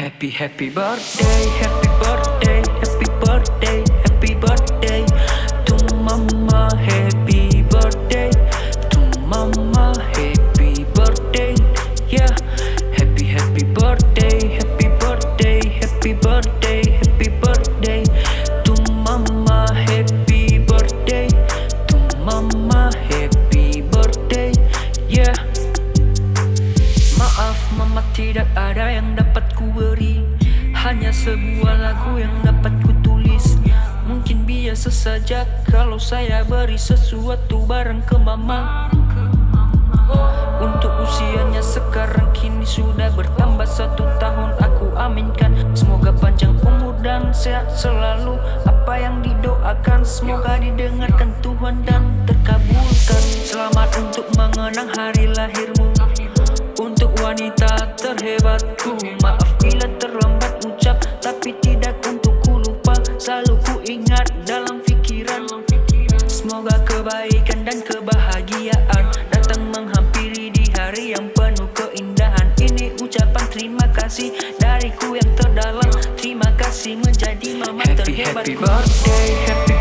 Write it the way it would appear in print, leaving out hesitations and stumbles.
Happy birthday, happy birthday, happy birthday, happy birthday to mama. Happy birthday to mama. Happy birthday, yeah. Happy birthday, happy birthday, happy birthday, happy birthday to mama. Happy birthday to mama. Happy birthday, yeah. Maaf mama, tidak ada yang dapat ku beri, hanya sebuah lagu yang dapat ku tulis. Mungkin biasa saja kalau saya beri sesuatu bareng ke mama. Untuk usianya sekarang kini sudah bertambah 1 tahun, aku aminkan. Semoga panjang umur dan sehat selalu. Apa yang didoakan semoga didengarkan Tuhan dan terkabulkan. Selamat untuk mengenang hari lahirmu, untuk wanita terhebatku. Maaf bila terlambat ucap, tapi tidak untuk ku lupa. Selalu ku ingat dalam pikiran. Semoga kebaikan dan kebahagiaan datang menghampiri di hari yang penuh keindahan. Ini ucapan terima kasih dariku yang terdalam. Terima kasih menjadi mama terhebatku. Happy birthday, happy